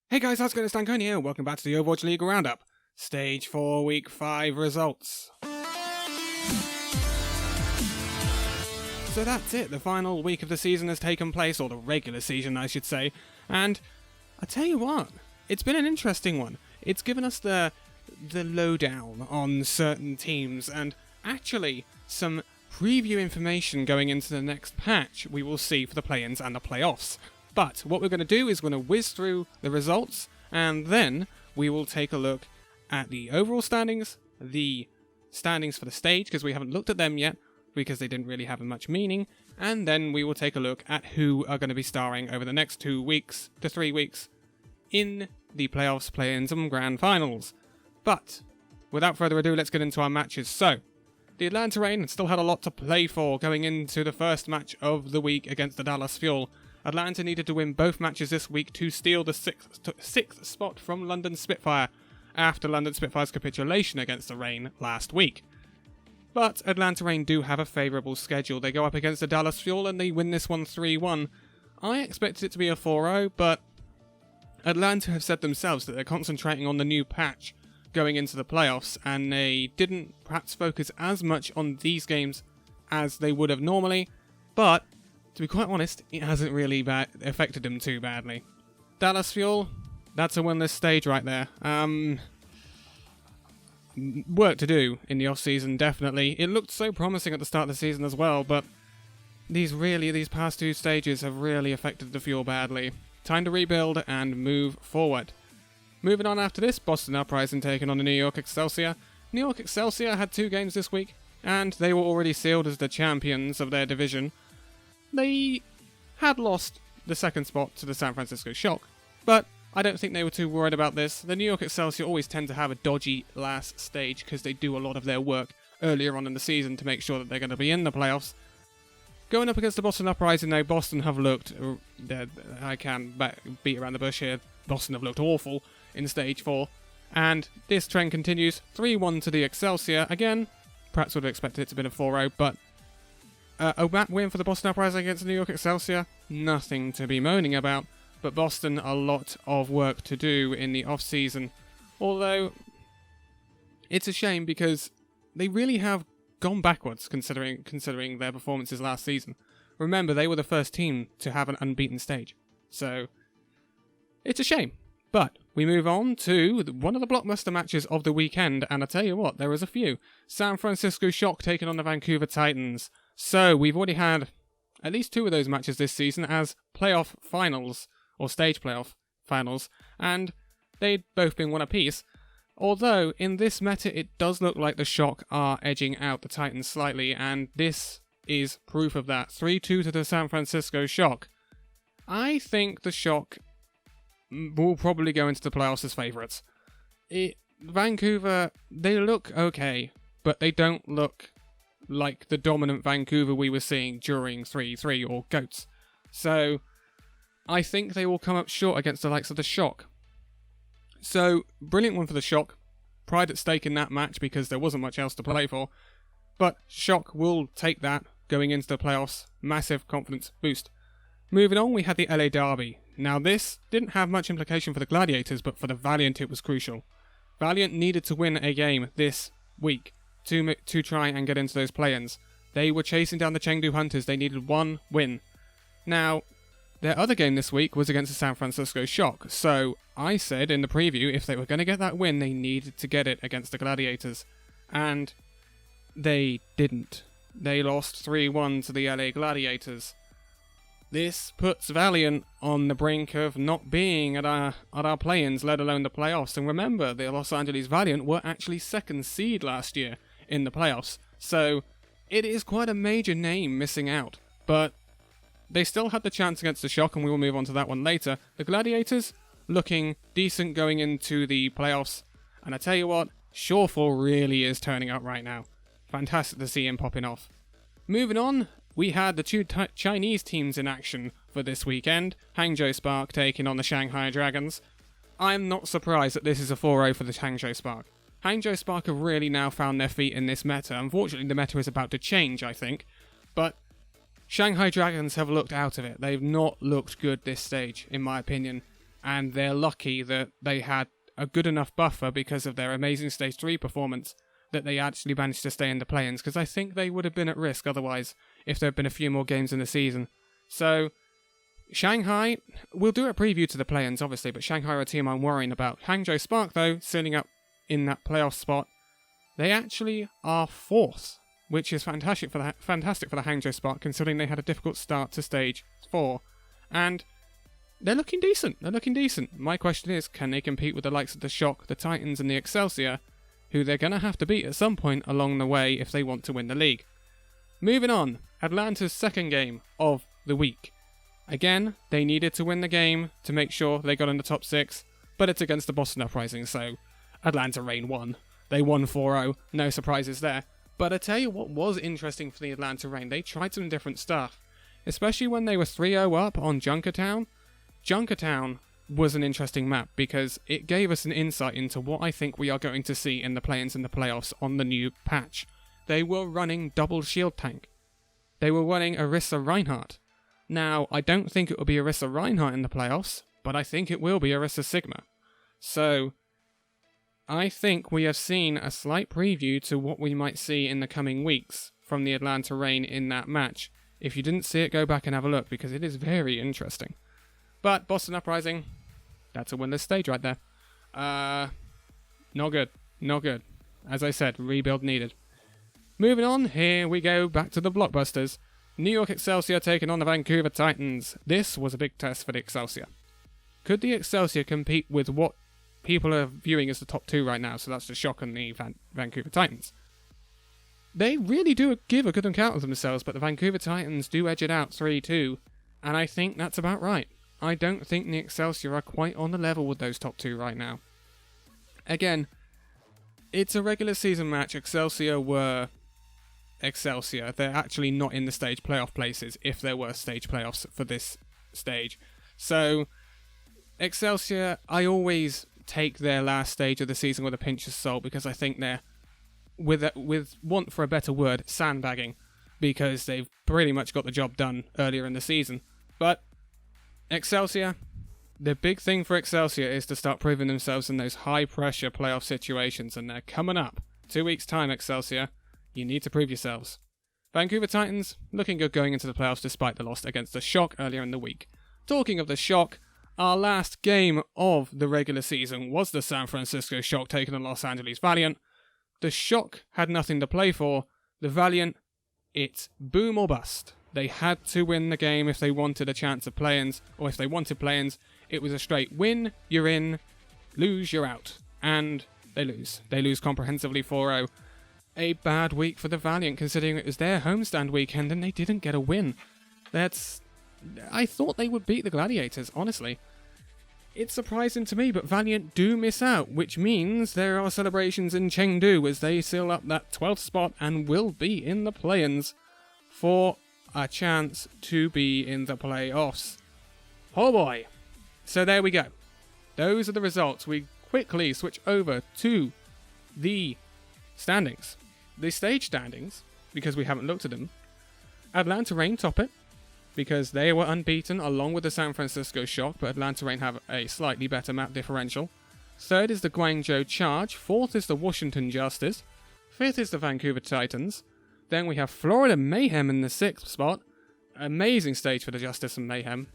Hey guys, how's it going? It's Danconia, and welcome back to the Overwatch League Roundup. Stage 4, Week 5 results. So that's it, the final week of the season has taken place, or the regular season I should say, and I tell you what, it's been an interesting one. It's given us the lowdown on certain teams, and actually some preview information going into the next patch we will see for the play-ins and the playoffs. But what we're going to do is we're going to whiz through the results, and then we will take a look at the overall standings, the standings for the stage, because we haven't looked at them yet, because they didn't really have much meaning, and then we will take a look at who are going to be starring over the next 2 weeks to 3 weeks in the playoffs, play-ins, and grand finals. But, without further ado, let's get into our matches. So, the Atlanta Reign still had a lot to play for going into the first match of the week against the Dallas Fuel. Atlanta needed to win both matches this week to steal the sixth spot from London Spitfire after London Spitfire's capitulation against the Reign last week. But Atlanta Reign do have a favourable schedule. They go up against the Dallas Fuel and they win this one 3-1. I expected it to be a 4-0, but Atlanta have said themselves that they're concentrating on the new patch going into the playoffs, and they didn't perhaps focus as much on these games as they would have normally, but to be quite honest, it hasn't really affected them too badly. Dallas Fuel, that's a winless stage right there. Work to do in the off-season, definitely. It looked so promising at the start of the season as well, but these past 2 stages have really affected the Fuel badly. Time to rebuild and move forward. Moving on after this, Boston Uprising taking on the New York Excelsior. New York Excelsior had 2 games this week, and they were already sealed as the champions of their division. They had lost the second spot to the San Francisco Shock, but I don't think they were too worried about this. The New York Excelsior always tend to have a dodgy last stage because they do a lot of their work earlier on in the season to make sure that they're going to be in the playoffs. Going up against the Boston Uprising now, Boston have looked, I can beat around the bush here, Boston have looked awful in stage 4, and this trend continues. 3-1 to the Excelsior. Again, perhaps would have expected it to have been a 4-0, but a win for the Boston Uprising against the New York Excelsior, nothing to be moaning about, but Boston a lot of work to do in the off-season, although it's a shame because they really have gone backwards considering their performances last season. Remember, they were the first team to have an unbeaten stage, so it's a shame. But we move on to one of the blockbuster matches of the weekend, and I tell you what, there was a few. San Francisco Shock taking on the Vancouver Titans. So we've already had at least 2 of those matches this season as playoff finals, or stage playoff finals, and they'd both been 1 apiece. Although, in this meta, it does look like the Shock are edging out the Titans slightly, and this is proof of that. 3-2 to the San Francisco Shock. I think the Shock will probably go into the playoffs as favourites. Vancouver, they look okay, but they don't look like the dominant Vancouver we were seeing during 3-3 or GOATS. So, I think they will come up short against the likes of the Shock. So, brilliant one for the Shock. Pride at stake in that match because there wasn't much else to play for. But Shock will take that going into the playoffs. Massive confidence boost. Moving on, we had the LA Derby. Now this didn't have much implication for the Gladiators, but for the Valiant it was crucial. Valiant needed to win a game this week to try and get into those play-ins. They were chasing down the Chengdu Hunters. They needed 1 win. Now, their other game this week was against the San Francisco Shock, so I said in the preview if they were going to get that win, they needed to get it against the Gladiators. And they didn't. They lost 3-1 to the LA Gladiators. This puts Valiant on the brink of not being at our play-ins, let alone the playoffs. And remember, the Los Angeles Valiant were actually 2nd seed last year in the playoffs. So it is quite a major name missing out. But they still had the chance against the Shock, and we will move on to that one later. The Gladiators looking decent going into the playoffs. And I tell you what, Shawful really is turning up right now. Fantastic to see him popping off. Moving on, we had the 2 Chinese teams in action for this weekend. Hangzhou Spark taking on the Shanghai Dragons. I'm not surprised that this is a 4-0 for the Hangzhou Spark. Hangzhou Spark have really now found their feet in this meta. Unfortunately, the meta is about to change, I think. But Shanghai Dragons have looked out of it. They've not looked good this stage, in my opinion. and they're lucky that they had a good enough buffer because of their amazing Stage 3 performance that they actually managed to stay in the play-ins, because I think they would have been at risk otherwise if there had been a few more games in the season. So, Shanghai, we'll do a preview to the play-ins obviously, but Shanghai are a team I'm worrying about. Hangzhou Spark though, sitting up in that playoff spot, they actually are 4th, which is fantastic for the Hangzhou Spark, considering they had a difficult start to Stage 4. And they're looking decent. My question is, can they compete with the likes of the Shock, the Titans, and the Excelsior, who they're going to have to beat at some point along the way if they want to win the league? Moving on, Atlanta's second game of the week. Again, they needed to win the game to make sure they got in the top 6, but it's against the Boston Uprising, so Atlanta Reign won. They won 4-0, no surprises there. But I tell you what was interesting for the Atlanta Reign, they tried some different stuff, especially when they were 3-0 up on Junkertown. Junkertown was an interesting map because it gave us an insight into what I think we are going to see in the play-ins and the playoffs on the new patch. They were running double shield tank. They were running Orisa Reinhardt. Now, I don't think it will be Orisa Reinhardt in the playoffs, but I think it will be Orisa Sigma. So, I think we have seen a slight preview to what we might see in the coming weeks from the Atlanta Reign in that match. If you didn't see it, go back and have a look, because it is very interesting. But Boston Uprising, that's a winless stage right there. Not good. As I said, rebuild needed. Moving on, here we go back to the blockbusters. New York Excelsior taking on the Vancouver Titans. This was a big test for the Excelsior. Could the Excelsior compete with what people are viewing as the top 2 right now? So that's the Shock and the Vancouver Titans. They really do give a good account of themselves, but the Vancouver Titans do edge it out 3-2, and I think that's about right. I don't think the Excelsior are quite on the level with those top 2 right now. Again, it's a regular season match. Excelsior were Excelsior. They're actually not in the stage playoff places if there were stage playoffs for this stage. So, Excelsior, I always take their last stage of the season with a pinch of salt, because I think they're, with want for a better word, sandbagging, because they've pretty much got the job done earlier in the season. But Excelsior, the big thing for Excelsior is to start proving themselves in those high-pressure playoff situations, and they're coming up. 2 weeks' time, Excelsior. You need to prove yourselves. Vancouver Titans, looking good going into the playoffs despite the loss against the Shock earlier in the week. Talking of the Shock, our last game of the regular season was the San Francisco Shock taking the Los Angeles Valiant. The Shock had nothing to play for. The Valiant, it's boom or bust. They had to win the game if they wanted a chance of play-ins, or if they wanted play-ins, it was a straight win, you're in, lose, you're out. And they lose. They lose comprehensively 4-0. A bad week for the Valiant, considering it was their homestand weekend and they didn't get a win. I thought they would beat the Gladiators, honestly. It's surprising to me, but Valiant do miss out, which means there are celebrations in Chengdu as they seal up that 12th spot and will be in the play-ins for a chance to be in the playoffs. Oh boy. So there we go. Those are the results. We quickly switch over to the standings. The stage standings, because we haven't looked at them. Atlanta Reign top it, because they were unbeaten along with the San Francisco Shock, but Atlanta Reign have a slightly better map differential. 3rd is the Guangzhou Charge. 4th is the Washington Justice. 5th is the Vancouver Titans. Then we have Florida Mayhem in the 6th spot. Amazing stage for the Justice and Mayhem.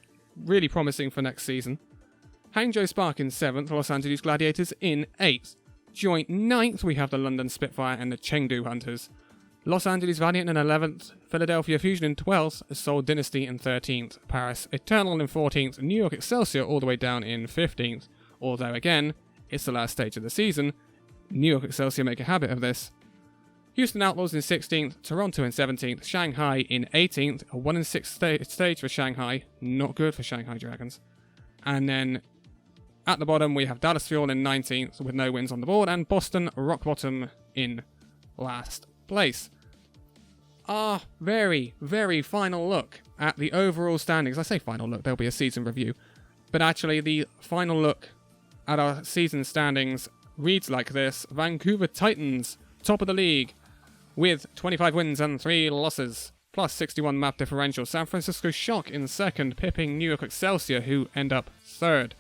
Really promising for next season. Hangzhou Spark in 7th. Los Angeles Gladiators in 8th. Joint 9th, we have the London Spitfire and the Chengdu Hunters. Los Angeles Valiant in 11th, Philadelphia Fusion in 12th, Seoul Dynasty in 13th, Paris Eternal in 14th, New York Excelsior all the way down in 15th. Although again, it's the last stage of the season, New York Excelsior make a habit of this. Houston Outlaws in 16th, Toronto in 17th, Shanghai in 18th, a 1-6 stage for Shanghai, not good for Shanghai Dragons. And then at the bottom, we have Dallas Fuel in 19th with no wins on the board, and Boston Rock Bottom in last place. Our very, very final look at the overall standings. I say final look, there'll be a season review. But actually, the final look at our season standings reads like this. Vancouver Titans, top of the league, with 25 wins and 3 losses, plus 61 map differential. San Francisco Shock in 2nd, pipping New York Excelsior, who end up 3rd.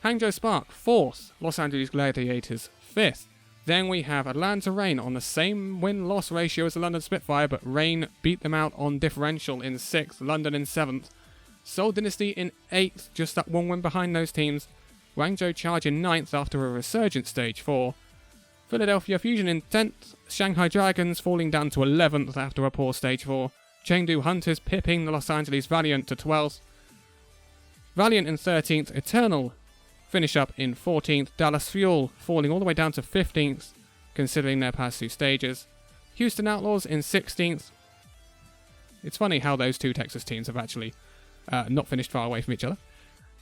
Hangzhou Spark 4th, Los Angeles Gladiators 5th. Then we have Atlanta Reign on the same win-loss ratio as the London Spitfire, but Reign beat them out on differential in 6th, London in 7th. Seoul Dynasty in 8th, just that one win behind those teams. Guangzhou Charge in 9th after a resurgent stage 4. Philadelphia Fusion in 10th, Shanghai Dragons falling down to 11th after a poor stage 4. Chengdu Hunters pipping the Los Angeles Valiant to 12th. Valiant in 13th, Eternal finish up in 14th, Dallas Fuel falling all the way down to 15th, considering their past 2 stages. Houston Outlaws in 16th. It's funny how those 2 Texas teams have actually not finished far away from each other.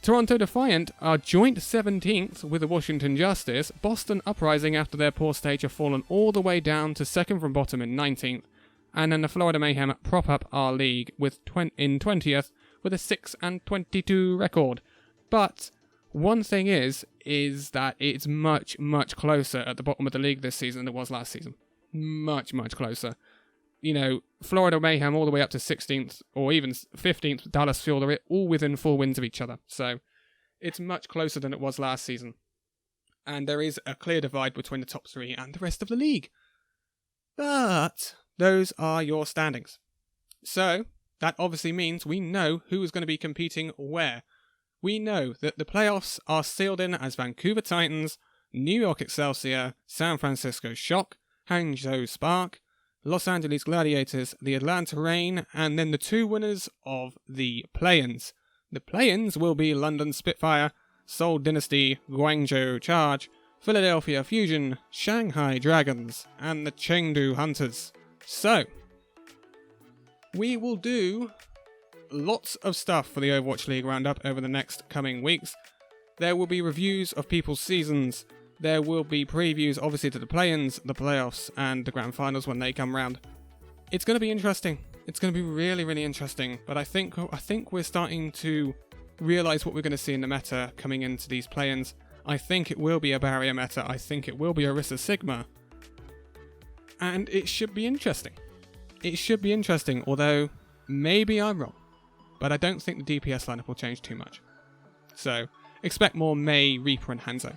Toronto Defiant are joint 17th with the Washington Justice. Boston Uprising, after their poor stage, have fallen all the way down to 2nd from bottom in 19th. And then the Florida Mayhem prop up our league with in 20th with a 6-22 record. But one thing is that it's much, much closer at the bottom of the league this season than it was last season. Much, much closer. You know, Florida Mayhem all the way up to 16th or even 15th, Dallas Fuel, they're all within 4 wins of each other. So it's much closer than it was last season. And there is a clear divide between the top 3 and the rest of the league. But those are your standings. So that obviously means we know who is going to be competing where. We know that the playoffs are sealed in as Vancouver Titans, New York Excelsior, San Francisco Shock, Hangzhou Spark, Los Angeles Gladiators, the Atlanta Reign, and then the 2 winners of the play-ins. The play-ins will be London Spitfire, Seoul Dynasty, Guangzhou Charge, Philadelphia Fusion, Shanghai Dragons, and the Chengdu Hunters. So, we will do lots of stuff for the Overwatch League Roundup over the next coming weeks. There will be reviews of people's seasons. There will be previews, obviously, to the play-ins, the playoffs, and the grand finals when they come round. It's going to be interesting. It's going to be really, really interesting. But I think we're starting to realise what we're going to see in the meta coming into these play-ins. I think it will be a barrier meta. I think it will be Orisa Sigma. And it should be interesting. It should be interesting, although maybe I'm wrong. But I don't think the DPS lineup will change too much. So, expect more Mei, Reaper, and Hanzo.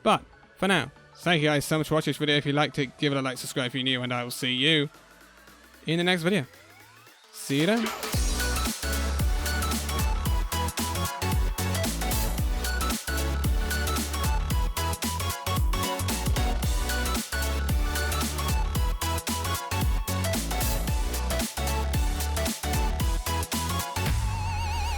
But, for now, thank you guys so much for watching this video. If you liked it, give it a like, subscribe if you're new, and I will see you in the next video. See you then.